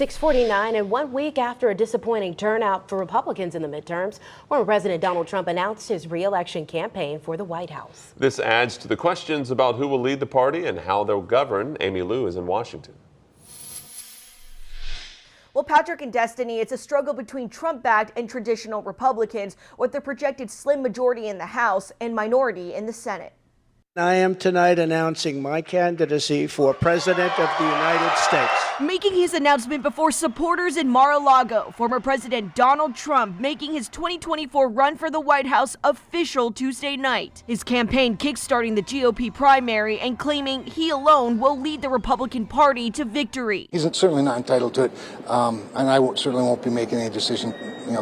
6:49, and 1 week after a disappointing turnout for Republicans in the midterms, former President Donald Trump announced his re-election campaign for the White House. This adds to the questions about who will lead the party and how they'll govern. Amy Lou is in Washington. Well, Patrick and Destiny, it's a struggle between Trump-backed and traditional Republicans with a projected slim majority in the House and minority in the Senate. I am tonight announcing my candidacy for President of the United States. Making his announcement before supporters in Mar-a-Lago, former President Donald Trump making his 2024 run for the White House official Tuesday night. His campaign kickstarting the GOP primary and claiming he alone will lead the Republican Party to victory. He's certainly not entitled to it, and I certainly won't be making any decision,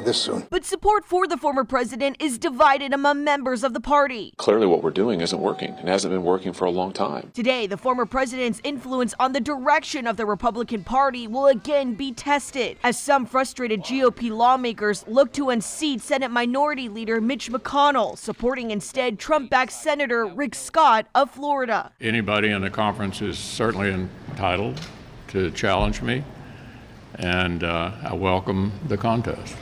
this soon. But support for the former president is divided among members of the party. Clearly what we're doing isn't working. It hasn't been working for a long time. Today, the former president's influence on the direction of the Republican Party will again be tested, as some frustrated GOP lawmakers look to unseat Senate Minority Leader Mitch McConnell, supporting instead Trump-backed Senator Rick Scott of Florida. Anybody in the conference is certainly entitled to challenge me, and I welcome the contest.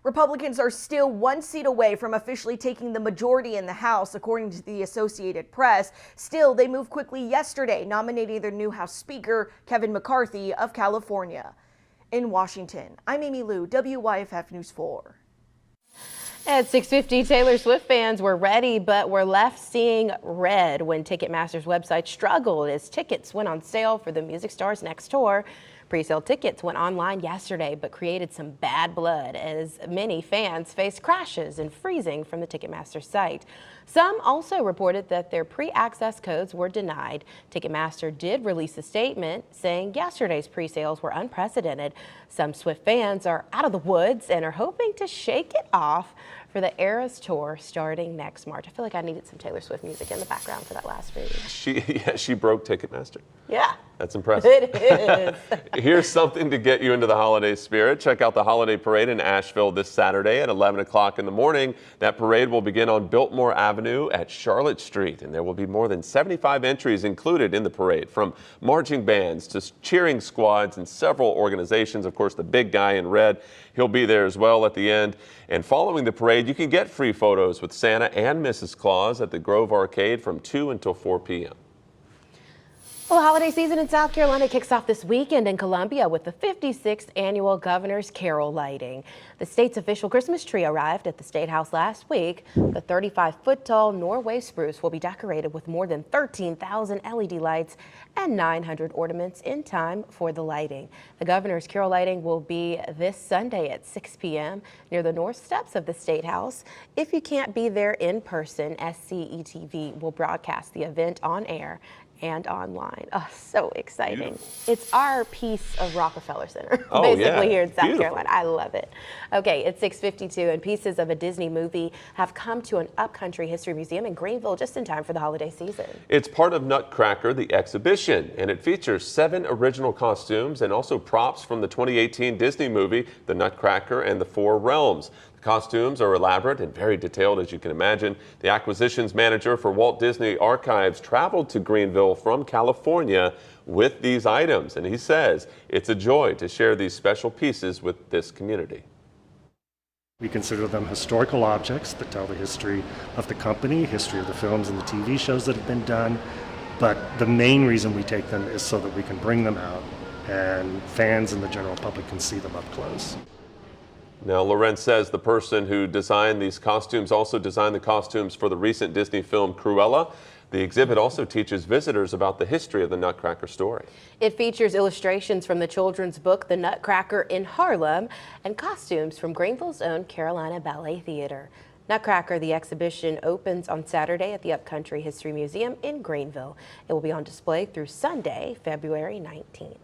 Republicans are still one seat away from officially taking the majority in the House, according to the Associated Press. Still, they moved quickly yesterday, nominating their new House Speaker, Kevin McCarthy of California. In Washington, I'm Amy Lou, WYFF News 4. At 6:50, Taylor Swift fans were ready, but were left seeing red when Ticketmaster's website struggled as tickets went on sale for the music star's next tour. Pre-sale tickets went online yesterday, but created some bad blood as many fans faced crashes and freezing from the Ticketmaster site. Some also reported that their pre-access codes were denied. Ticketmaster did release a statement saying yesterday's pre-sales were unprecedented. Some Swift fans are out of the woods and are hoping to shake it off for the Eras Tour starting next March. I feel like I needed some Taylor Swift music in the background for that last movie. She broke Ticketmaster. Yeah. That's impressive. It is. Here's something to get you into the holiday spirit. Check out the holiday parade in Asheville this Saturday at 11 o'clock in the morning. That parade will begin on Biltmore Avenue at Charlotte Street, and there will be more than 75 entries included in the parade, from marching bands to cheering squads and several organizations. Of course, the big guy in red, he'll be there as well at the end. And following the parade, you can get free photos with Santa and Mrs. Claus at the Grove Arcade from 2 until 4 p.m. Well, the holiday season in South Carolina kicks off this weekend in Columbia with the 56th annual Governor's Carol lighting. The state's official Christmas tree arrived at the State House last week. The 35-foot-tall Norway spruce will be decorated with more than 13,000 LED lights and 900 ornaments in time for the lighting. The Governor's Carol lighting will be this Sunday at 6 p.m. near the north steps of the State House. If you can't be there in person, SCETV will broadcast the event on air and online. Oh, so exciting. Beautiful. It's our piece of Rockefeller Center, Oh, basically yeah. here in South Beautiful. Carolina. I love it. Okay, it's 6:52, and pieces of a Disney movie have come to an Upcountry History Museum in Greenville just in time for the holiday season. It's part of Nutcracker, the exhibition, and it features 7 original costumes and also props from the 2018 Disney movie, The Nutcracker and the Four Realms. The costumes are elaborate and very detailed, as you can imagine. The acquisitions manager for Walt Disney Archives traveled to Greenville from California with these items, and he says it's a joy to share these special pieces with this community. We consider them historical objects that tell the history of the company, history of the films and the TV shows that have been done, but the main reason we take them is so that we can bring them out and fans and the general public can see them up close. Now, Lorenz says the person who designed these costumes also designed the costumes for the recent Disney film Cruella. The exhibit also teaches visitors about the history of the Nutcracker story. It features illustrations from the children's book, The Nutcracker in Harlem, and costumes from Greenville's own Carolina Ballet Theater. Nutcracker, the exhibition, opens on Saturday at the Upcountry History Museum in Greenville. It will be on display through Sunday, February 19th.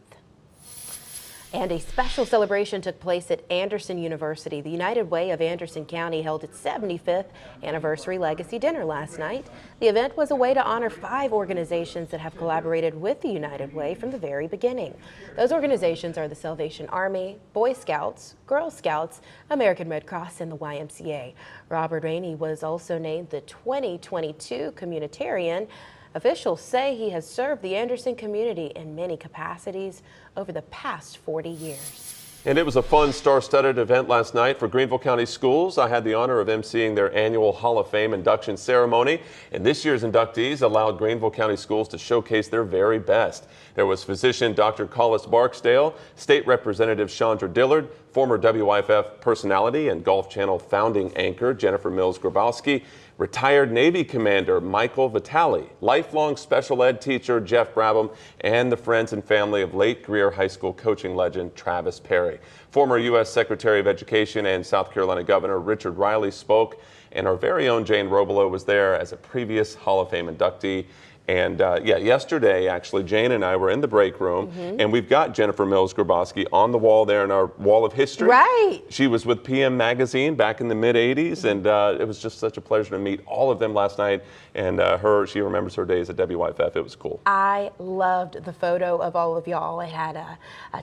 And a special celebration took place at Anderson University. The United Way of Anderson County held its 75th anniversary legacy dinner last night. The event was a way to honor 5 organizations that have collaborated with the United Way from the very beginning. Those organizations are the Salvation Army, Boy Scouts, Girl Scouts, American Red Cross, and the YMCA. Robert Rainey was also named the 2022 Communitarian Officials say he has served the Anderson community in many capacities over the past 40 years. And it was a fun, star-studded event last night for Greenville County Schools. I had the honor of emceeing their annual Hall of Fame induction ceremony, and this year's inductees allowed Greenville County Schools to showcase their very best. There was physician Dr. Collis Barksdale, State Representative Chandra Dillard, former WYFF personality and Golf Channel founding anchor Jennifer Mills Grabowski, retired Navy Commander Michael Vitale, lifelong special ed teacher Jeff Brabham, and the friends and family of late Greer High School coaching legend Travis Perry. Former U.S. Secretary of Education and South Carolina Governor Richard Riley spoke, and our very own Jane Robelo was there as a previous Hall of Fame inductee. And yesterday, actually, Jane and I were in the break room, and we've got Jennifer Mills Grabowski on the wall there in our wall of history. Right. She was with PM Magazine back in the mid-'80s, and it was just such a pleasure to meet all of them last night. And she remembers her days at WYFF. It was cool. I loved the photo of all of y'all. It had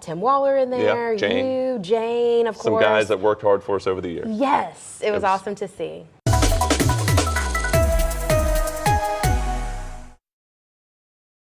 Tim Waller in there, Jane. you, Jane, of course. Some guys that worked hard for us over the years. Yes, it was awesome to see.